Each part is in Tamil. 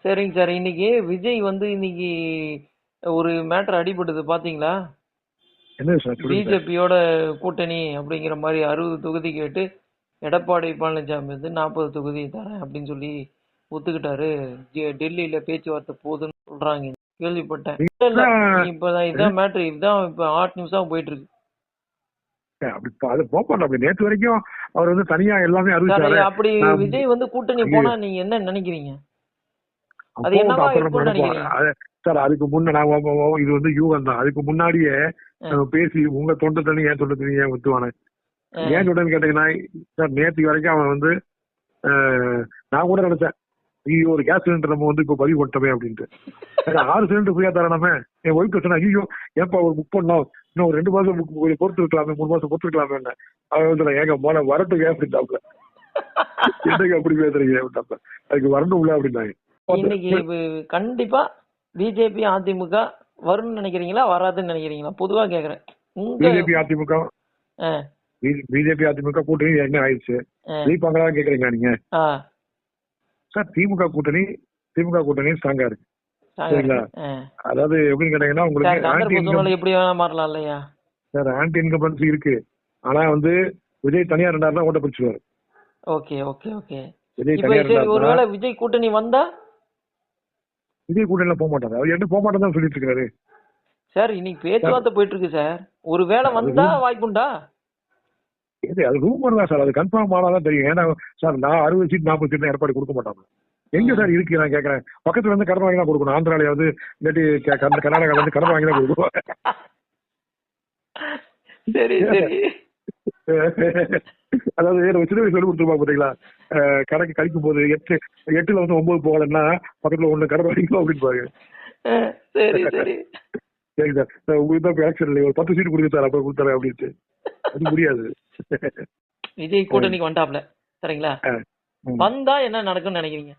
சரிங்க சார். இன்னைக்கு விஜய் வந்து இன்னைக்கு ஒரு மேட்டர் அடிபட்டது பாத்தீங்களா? என்ன சார் சொல்லுங்க சார். பிஜேபியோட கூட்டணி அப்படிங்கிற மாதிரி 60 தொகுதி கேட்டு எடப்பாடி பழனிசாமி வந்து 40 தொகுதி தரேன் அப்படின்னு சொல்லி ஒத்துக்கிட்டாரு. டெல்லியில பேச்சுவார்த்தை போகுதுன்னு சொல்றாங்க, கேள்விப்பட்டேன். இல்ல, இப்பதான் இதான் மேட்ரு, இதுதான் இப்ப ஹாட் நியூஸா போயிட்டு இருக்கு. அது போகணும். அப்படி நேற்று வரைக்கும் அவர் வந்து தனியா எல்லாமே அறிவிச்சாரு. அப்படி விஜய் வந்து கூட்டணி போனா நீங்க என்ன நினைக்கிறீங்க? அது என்னவா இருக்கும்னு நினைக்கிறீங்க சார்? அதுக்கு முன்ன நான் இது வந்து யூகம் தான். அதுக்கு முன்னாடியே பேசி உங்க தொண்டை தண்ணி ஏன் தொண்டை தண்ணி ஏன் வித்துவானே ஏன் சொல்றேன்னு கேட்டீங்கன்னா, சார் நேற்று வரைக்கும் அவன் வந்து நான் கூட நினைச்சேன், ஐயோ ஒரு கேஸ் சிலிண்டர் நம்ம வந்து இப்ப பதிவு போட்டோமே அப்படின்ட்டு. 6 சிலிண்டர் ஃப்ரீயா தரணுமே. என் ஒய்ஃப் சொன்னா, ஐயோ ஏப்பா ஒரு புக் பண்ணோம், இன்னும் ஒரு 2 மாசம் பொறுத்து இருக்கலாமே, 3 மாசம் பொறுத்து இருக்கலாமே. அவன் வந்து ஏங்க போன வரட்டுங்க அப்படின்ட்டாப்ல. என்னங்க அப்படி பேசுறீங்க அப்படின்ட்டாப்ல. அதுக்கு வரணும் உள்ள அப்படின்னாங்க. இன்னைக்கு கண்டிப்பா பிஜேபி அதிமுக வரும்னு நினைக்கிறீங்களா, வராதுன்னு நினைக்கிறீங்களா? பொதுவா கேக்குறேன். பிஜேபி அதிமுக கூட்டணி என்ன ஆயிடுச்சு, ஜெயிப்பாங்களா கேக்குறீங்க நீங்க? சார் திமுக கூட்டணி ஸ்ட்ராங்கா இருக்கு. சரிங்களா? அதாவது எப்படின்னு கேட்டீங்கன்னா, உங்களுக்கு எப்படி வேணா மாறலாம் இல்லையா சார்? ஆன்டி இன்கம்பன்சி இருக்கு. ஆனா வந்து விஜய் தனியா 2 ஓட்ட பிடிச்சிருவாரு. Okay okay okay. ஒருவேளை விஜய் கூட்டணி வந்தா விஜய் கூட்டணியில போக மாட்டாரு. அவர் என்ன போக மாட்டேன்னு சொல்லிட்டு இருக்காரு சார். இன்னைக்கு பேச்சுவார்த்தை போயிட்டு இருக்கு சார். ஒரு வேளை வந்தா வாய்ப்புண்டா? அது ரூமர் தான் சார். அது கன்ஃபார்ம் ஆனாதான் தெரியும். ஏன்னா சார் நான் 60 சீட் 40 சீட் எடப்பாடி கொடுக்க மாட்டாங்க. எங்க சார் இருக்கு நான் கேட்கறேன். பக்கத்துல இருந்து கடன் வாங்கி தான் கொடுக்கணும். ஆந்திராலையாவது இல்லாட்டி கர்நாடகால இருந்து கடன் வாங்கி தான் கொடுக்கணும். சரி சரி. அதாவது சின்ன வயசு சொல்லி கொடுத்துருப்பாங்க பாத்தீங்களா, கணக்கு கழிக்கும் போது 8ல வந்து 9 போகலன்னா பக்கத்துல 1 கடன் வாங்கிக்கலாம் அப்படின்னு பாருங்க. சரி சரி சரி சார், உங்களுக்கு தான் எலெக்ஷன் ஒரு 10 சீட் கொடுக்க சார், அப்ப கொடுத்தாரு அப்படின்ட்டு. அது முடியாது. விஜய் கூட்டணிக்கு வந்தாப்ல சரிங்களா, வந்தா என்ன நடக்கும்னு நினைக்கிறீங்க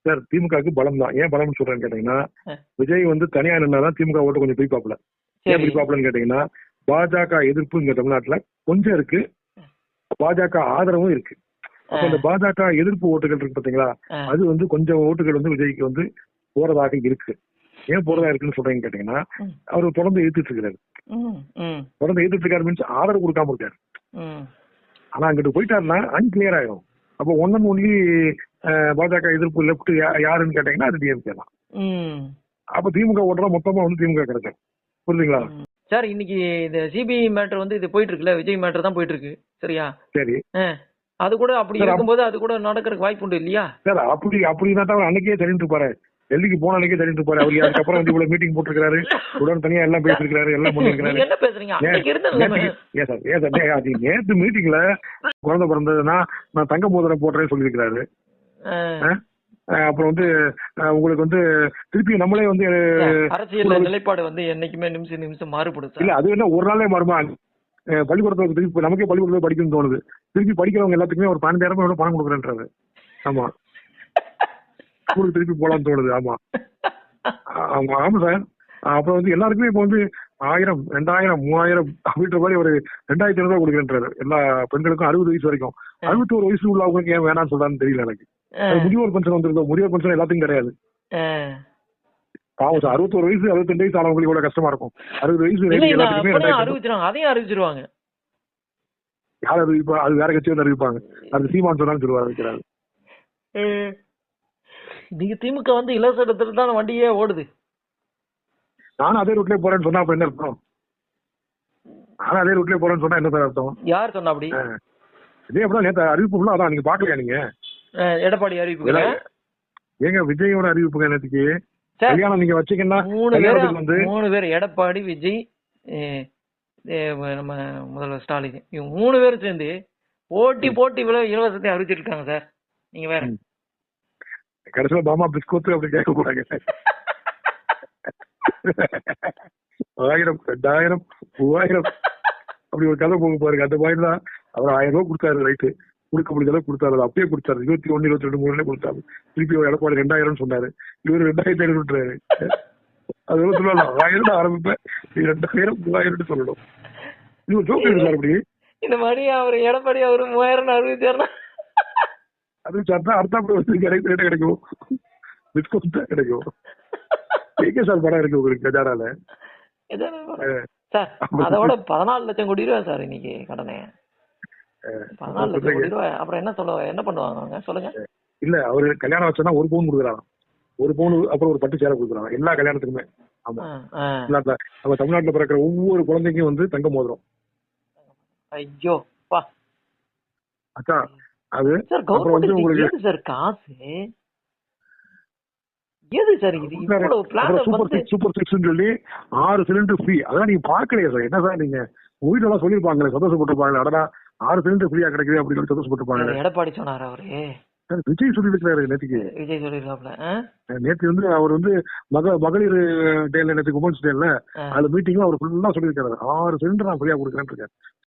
சார்? திமுகவுக்கு பலம் தான். ஏன் பலம்னு சொல்றேன்னு கேட்டீங்கன்னா, விஜய் வந்து தனியா நின்னாதான் திமுக ஓட்டு கொஞ்சம் பிரிப்பாப்ல. ஏன் பிரிப்பாப்லன்னு கேட்டீங்கன்னா, பாஜக எதிர்ப்பு இங்க தமிழ்நாட்டுல கொஞ்சம் இருக்கு, பாஜக ஆதரவும் இருக்கு. அப்ப இந்த பாஜக எதிர்ப்பு ஓட்டுகள் இருக்கு பாத்தீங்களா, அது வந்து கொஞ்சம் ஓட்டுகள் வந்து விஜய்க்கு வந்து போறதாக இருக்கு. ஏன் போறதா இருக்குன்னு சொல்றீங்கன்னு கேட்டீங்கன்னா, அவர் தொடர்ந்து எதிர்த்துட்டு இருக்காரு. தொடர்ந்து எதிர்த்துட்டு இருக்காரு மீன்ஸ் ஆதரவு கொடுக்காம இருக்காரு. ஆனா அங்கிட்டு போயிட்டாருன்னா அன்கிளியர் ஆயிடும். அப்ப ஒன்லி பாஜக எதிர்ப்பு லெப்ட் யாருன்னு கேட்டீங்கன்னா அது டிஎம்கே தான். அப்ப திமுக ஓட்டுறா மொத்தமா வந்து திமுக கிடைக்கும். புரியுதுங்களா சார்? இன்னைக்கு இந்த சிபிஐ மேட்டர் வந்து இது போயிட்டு இருக்குல்ல, விஜய் மேட்டர் தான் போயிட்டு இருக்கு சரியா? சரி. அது கூட அப்படி இருக்கும்போது அது கூட நடக்கிறதுக்கு வாய்ப்பு உண்டு இல்லையா சார்? அப்படின்னா தான் அன்னைக்கே தெரிஞ்சுட்டு இருப்பாரு. டெல்லிக்கு போன அன்னைக்கே தெரிஞ்சுட்டு இருப்பாரு. அவரு அதுக்கப்புறம் வந்து இவ்வளவு மீட்டிங் போட்டுருக்காரு, உடனே தனியா எல்லாம் பேசிருக்காரு, எல்லாம் பண்ணிருக்காரு. என்ன பேசுறீங்க? நேற்று மீட்டிங்ல குழந்தை பிறந்ததுன்னா நான் தங்க மோதிரம் போடுறேன்னு சொல்லியிருக்கிறாரு. அப்புறம் வந்து உங்களுக்கு வந்து திருப்பி நம்மளே வந்து அரசியல் நிலைப்பாடு வந்து என்னைக்குமே நிமிஷம் மாறுபடும். இல்ல அது என்ன ஒரு நாளே மாறுமா? பள்ளிக்கூடத்துக்கு திருப்பி நமக்கே பள்ளிக்கூடத்துல படிக்கணும்னு தோணுது. திருப்பி படிக்கிறவங்க எல்லாத்துக்குமே ஒரு 12,000 பணம் கொடுக்குறேன்றாரு. ஆமா, ஸ்கூலுக்கு திருப்பி போலான்னு தோணுது. ஆமா ஆமா ஆமா சார். அப்புறம் வந்து எல்லாருக்குமே இப்ப வந்து 1000, 2000, 3000 அப்படின்ற மாதிரி ஒரு 2500 கொடுக்குறேன்றாரு எல்லா பெண்களுக்கும் 60 வயசு வரைக்கும். 61 வயசு உள்ளவங்களுக்கு ஏன் வேணாம்னு சொல்றான்னு தெரியல எனக்கு. முதியோர் பென்ஷன் வந்துருந்தோம். முதியோர் பென்ஷன் எல்லாத்துக்கும் கிடையாது. பாவம் சார், 61 வயசு 62 வயசு ஆனவங்களுக்கு இவ்வளவு கஷ்டமா இருக்கும். 60 வயசு அதையும் அறிவிச்சிருவாங்க. யார் அறிவிப்பா? அது வேற கட்சி வந்து அறிவிப்பாங்க. அது சீமான் சொன்னாலும் சொல்லுவாரு வைக்கிறாரு. நீங்க திமுக வந்து இலவசத்துல தான் வண்டியே ஓடுது. நானும் அதே ரூட்லயே போறேன்னு சொன்னா அப்ப என்ன அர்த்தம்? நானும் அதே ரூட்லயே போறேன்னு சொன்னா என்ன சார் அர்த்தம்? யார் சொன்னா அப்படி? இதே அப்படிதான் நேற்று அறிவிப்பு. அதான் நீங்க பாக்கலையா? நீங்க எடப்பாடி அறிவிப்பு ஏங்க விஜயோட அறிவிப்புங்க நேற்றுக்கு கல்யாணம் நீங்க வச்சீங்கன்னா 3 பேர் எடப்பாடி, விஜய், நம்ம முதல்வர் ஸ்டாலின், இவங்க 3 பேரும் சேர்ந்து போட்டி இவ்வளவு இலவசத்தை அறிவிச்சிருக்காங்க சார். நீங்க வேற கடைசியில பாமா பிஸ்கோத்து அப்படி கேட்க கூடாங்க. 1000, 2000, 3000 அப்படி ஒரு கதை போக பாருங்க. அந்த மாதிரி தான் அவர் 1000 ரூபாய் கொடுத்தாரு. ரைட்டு, கொடுக்க முடிஞ்ச கொடுத்தாரு. அப்படியே கொடுத்தாரு. 21, 22, 3 கொடுத்தாரு. திருப்பி எடப்பாடி 2000 சொன்னாரு. இவரு 2500. அது சொல்லலாம் 1000 ஆரம்பிப்பேன், 2000, 3000 சொல்லணும். இது ஒரு ஜோக் இருக்கு அப்படி. இந்த மாதிரி அவர் எடப்பாடி அவரு 3000 அறிவிச்சாருன்னா அது அர்த்தம் கிடைக்கும். டிஸ்கவுண்ட் தான் கிடைக்கும். எங்க சார் படம் இருக்கு உங்களுக்கு கஜானால? சார் அதோட 14 லட்சம் கோடி ரூபாய் சார் இன்னைக்கு கடனே. 14 லட்சம் கோடி ரூபாய். அப்புறம் என்ன பண்ணுவாங்க சொல்லுங்க. இல்ல அவரு கல்யாணம் வச்சா 1 பவுன் கொடுக்குறாங்க. 1 பவுன் அப்புறம் ஒரு பட்டு சேலை கொடுக்குறாங்க எல்லா கல்யாணத்துக்குமே. ஆமா, நம்ம தமிழ்நாட்டுல பிறக்கிற ஒவ்வொரு குழந்தைக்கும் வந்து தங்க மோதிரம். ஐயோ பா அக்கா அது அப்புறம் வந்து உங்களுக்கு சார் காசு எது சார் இது இவ்வளவு பிளான் சூப்பர் 6 சொல்லி 6 சிலிண்டர் ஃப்ரீ. அதெல்லாம் நீங்க பாக்கலையா சார்? என்ன சார் நீங்க வீட்டுல எல்லாம் சொல்லிருப்பாங்களே, சந்தோஷப்பட்டிருப்பாங்க. அடடா 6 சிலிண்டர் ஃப்ரீயா கிடைக்குது அப்படின்னு சொல்லி சந்தோஷப்பட்டிருப்பாங்க. எடப்பாடி சொன்னாரு அவரு. விஜய் சொல்லிருக்காரு நேற்றுக்கு. விஜய் சொல்லிருக்காப்ல நேற்று வந்து அவர் வந்து மகளிர் டேல நேற்று உமன்ஸ் டேல அது மீட்டிங்ல அவர் ஃபுல்லா சொல்லிருக்காரு 6 சிலிண்டர் நான் ஃப்ரீயா கொடுக்குறேன்னு இருக்காரு.